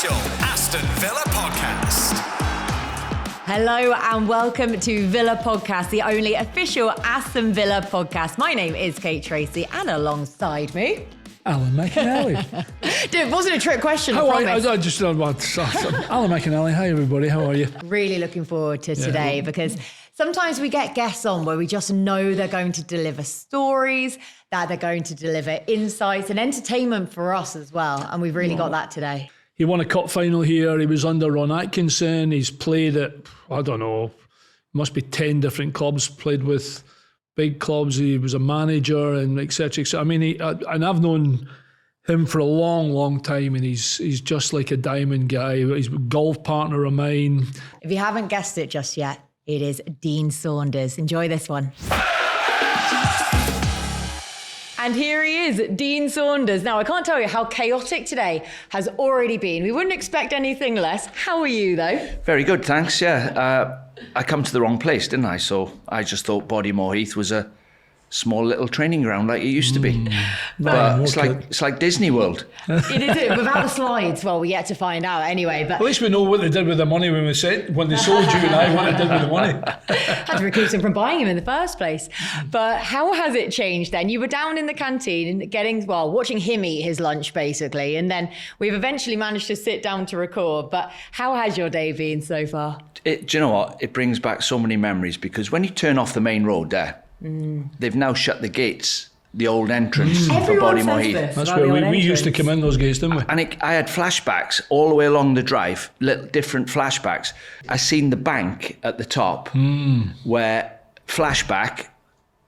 official Aston Villa podcast. Hello and welcome to Villa Podcast, the only official Aston Villa podcast. My name is Kate Tracy and alongside me... Alan McAnally. Dude, it wasn't a trick question, I promise. I just don't want to... Alan McAnally, hi everybody, how are you? Really looking forward to today because sometimes we get guests on where we just know they're going to deliver stories, that they're going to deliver insights and entertainment for us as well. And we've really got that today. He won a cup final here. He was under Ron Atkinson. He's played at, I don't know, must be 10 different clubs, played with big clubs. He was a manager and et cetera, et cetera. I mean, and I've known him for a long, long time, and he's just like a diamond guy. He's a golf partner of mine. If you haven't guessed it just yet, it is Dean Saunders. Enjoy this one. And here he is, Dean Saunders. Now, I can't tell you how chaotic today has already been. We wouldn't expect anything less. How are you, though? Very good, thanks, yeah. I come to the wrong place, didn't I? So I just thought Bodymore Heath was a small little training ground like it used to be. But it's like Disney World. It is, without the slides. Well, we yet to find out anyway. But at least we know what they did with the money when they sold you and I, what they did with the money. Had to recoup him from buying him in the first place. But how has it changed then? You were down in the canteen watching him eat his lunch basically. And then we've eventually managed to sit down to record. But how has your day been so far? Do you know what? It brings back so many memories because when you turn off the main road there, they've now shut the gates, the old entrance for Bodymore Heath. That's where we used to come in those gates, didn't we? And I had flashbacks all the way along the drive, little different flashbacks. I seen the bank at the top where, flashback,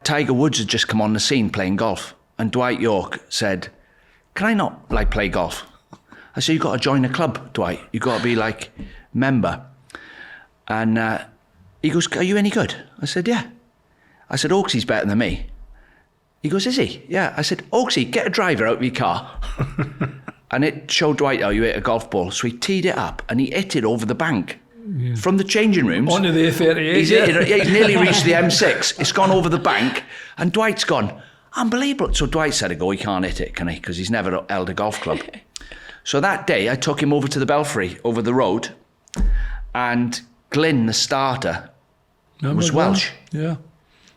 Tiger Woods had just come on the scene playing golf. And Dwight York said, can I not play golf? I said, you've got to join a club, Dwight. You've got to be member. And he goes, are you any good? I said, yeah. I said, Oaksy's better than me. He goes, is he? Yeah. I said, Oaksy, get a driver out of your car. And it showed Dwight how you hit a golf ball. So he teed it up and he hit it over the bank. Yeah. From the changing rooms. Onto the A38. He's nearly reached the M6. It's gone over the bank. And Dwight's gone, unbelievable. So Dwight said, he can't hit it, can he? Because he's never held a golf club. So that day, I took him over to the Belfry, over the road. And Glyn, the starter, was Welsh. Yeah.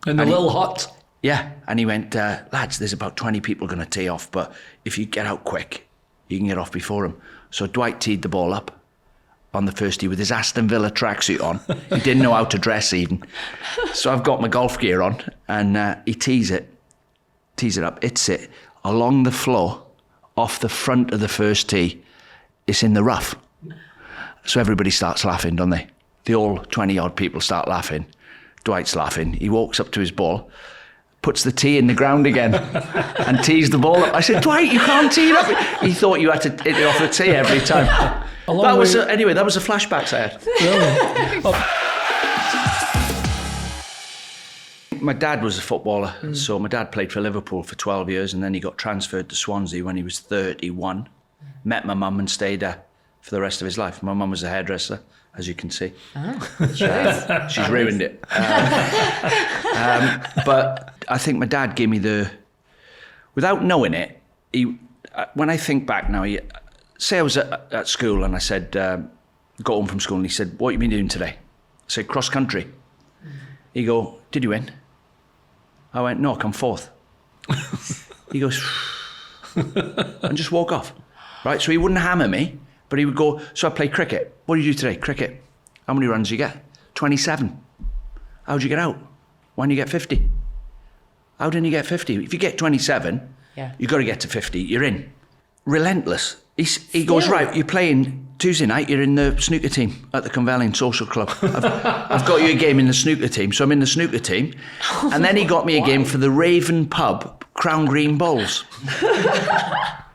In the little hut. Yeah, and he went, lads, there's about 20 people going to tee off, but if you get out quick, you can get off before him. So Dwight teed the ball up on the first tee with his Aston Villa tracksuit on. He didn't know how to dress even. So I've got my golf gear on, and he tees it up, hits it along the floor, off the front of the first tee. It's in the rough. So everybody starts laughing, don't they? The all 20-odd people start laughing. Dwight's laughing. He walks up to his ball, puts the tee in the ground again and tees the ball up. I said, Dwight, you can't tee it up. He thought you had to hit it off the tee every time. That was the flashbacks I had. My dad was a footballer. So my dad played for Liverpool for 12 years and then he got transferred to Swansea when he was 31. Met my mum and stayed there for the rest of his life. My mum was a hairdresser, as you can see. She's ruined it. But I think my dad gave me without knowing it, when I think back now, say I was at school and I said, got home from school and he said, what have you been doing today? I said, cross country. He go, did you win? I went, no, I come fourth. He goes, and just walk off. Right, so he wouldn't hammer me. But he would go, so I play cricket. What do you do today? Cricket. How many runs do you get? 27. How'd you get out? Why didn't you get 50? How didn't you get 50? If you get 27, you've got to get to 50. You're in. Relentless. He goes, right, you're playing Tuesday night. You're in the snooker team at the Cumberland Social Club. I've got you a game in the snooker team. So I'm in the snooker team. And then he got me a game for the Raven Pub, Crown Green Bowls.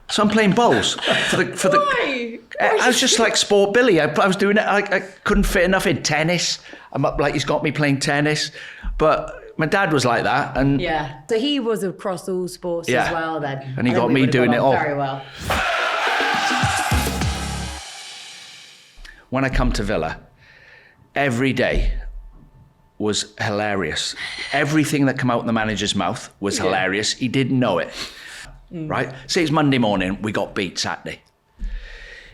So I'm playing bowls for the. I was just like Sport Billy. I was doing it. I couldn't fit enough in tennis. I'm up he's got me playing tennis, but my dad was like that, and so he was across all sports as well. Then, and he got me doing it all very well. When I come to Villa, every day was hilarious. Everything that came out in the manager's mouth was hilarious. He didn't know it. Right? Say it's Monday morning, we got beat Saturday.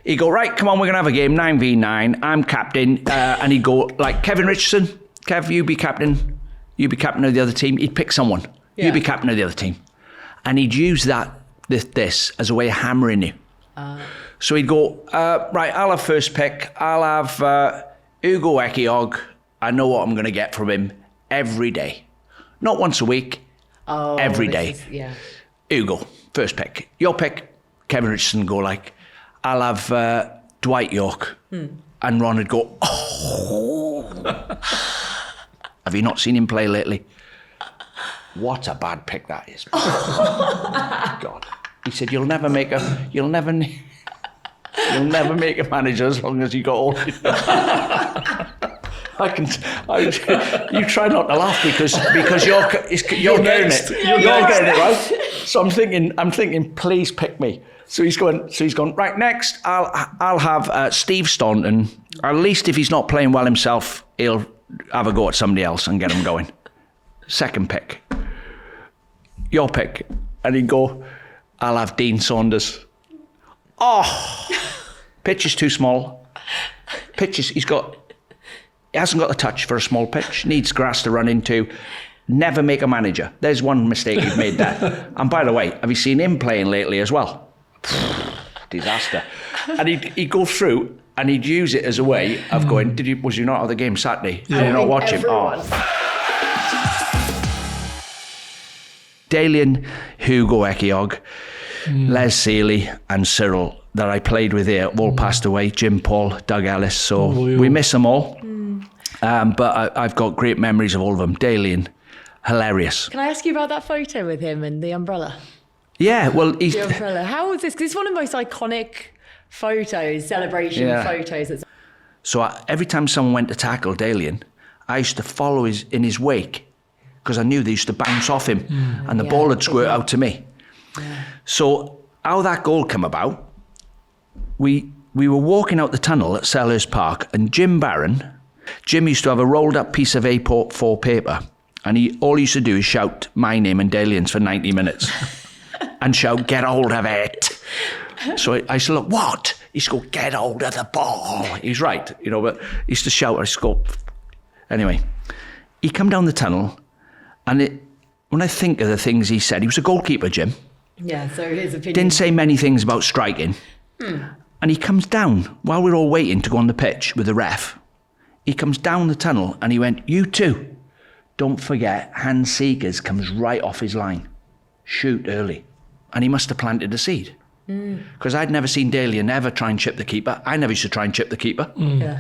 He'd go, right, come on, we're going to have a game, 9v9. I'm captain. And he'd go, like, Kevin Richardson, Kev, you be captain. You be captain of the other team. He'd pick someone. You be captain of the other team. And he'd use this as a way of hammering you. So he'd go, right, I'll have first pick. I'll have Hugo Ekiog. I know what I'm going to get from him every day. Not once a week, every day. Hugo, first pick. Your pick, Kevin Richardson, go like, I'll have Dwight York. And Ron would go, oh. Have you not seen him play lately? What a bad pick that is. God. He said, you'll never make a manager as long as you got all. You try not to laugh because you're getting it. You're getting it, right? So I'm thinking, please pick me. So he's gone, right, next I'll have Steve Staunton. At least if he's not playing well himself, he'll have a go at somebody else and get him going. Second pick. Your pick. And he'd go, I'll have Dean Saunders. Oh, pitch is too small. He hasn't got the touch for a small pitch. Needs grass to run into. Never make a manager. There's one mistake you've made there. And by the way, have you seen him playing lately as well? Disaster. And he'd go through and he'd use it as a way of going, was you not at the game Saturday? Did you not watch him? Dalian, Hugo Ekiog, Les Seeley and Cyril that I played with here all passed away. Jim Paul, Doug Ellis. So we miss them all. But I've got great memories of all of them. Dalian, hilarious. Can I ask you about that photo with him and the umbrella? Yeah, well, the umbrella. How was this? Because it's one of the most iconic celebration photos. So every time someone went to tackle Dalian, I used to follow in his wake because I knew they used to bounce off him and the ball would squirt out to me. Yeah. So how that goal came about, we were walking out the tunnel at Selhurst Park and Jim used to have a rolled up piece of A4 paper and all he used to do is shout my name and Dalian's for 90 minutes and shout, get hold of it. So I said, look, what? He used to go, get hold of the ball. He's right, but he used to shout, I used to go. Anyway, he come down the tunnel and when I think of the things he said, he was a goalkeeper, Jim. Yeah, so his opinion. Didn't say many things about striking. And he comes down while we're all waiting to go on the pitch with the ref. He comes down the tunnel and he went, you too, don't forget, Hans Seegers comes right off his line. Shoot early. And he must have planted a seed. Because I'd never seen Dalian ever try and chip the keeper. I never used to try and chip the keeper. It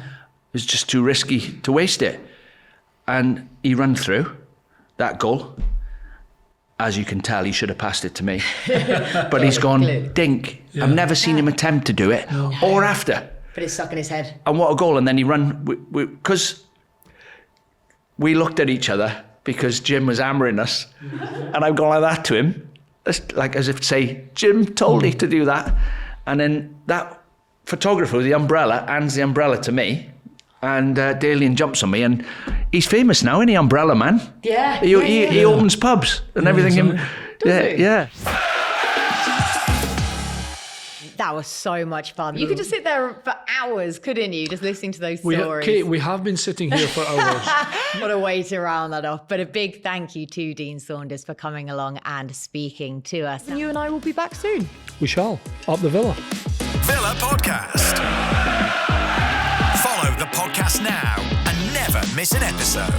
was just too risky to waste it. And he ran through that goal. As you can tell, he should have passed it to me. But he's gone, dink. Yeah. I've never seen him attempt to do it or after. But it's stuck in his head. And what a goal. And then he ran, because we looked at each other because Jim was hammering us. And I've gone like that to him, like as if to say, Jim told you to do that. And then that photographer with the umbrella hands the umbrella to me. And Dalian jumps on me, and he's famous now, isn't he, Umbrella Man? Yeah. He opens pubs and everything. Yeah. That was so much fun. You could just sit there for hours, couldn't you? Just listening to those stories. Kate, we have been sitting here for hours. What a way to round that off. But a big thank you to Dean Saunders for coming along and speaking to us. And you and I will be back soon. We shall. Up the Villa. Villa Podcast. Follow the podcast now and never miss an episode.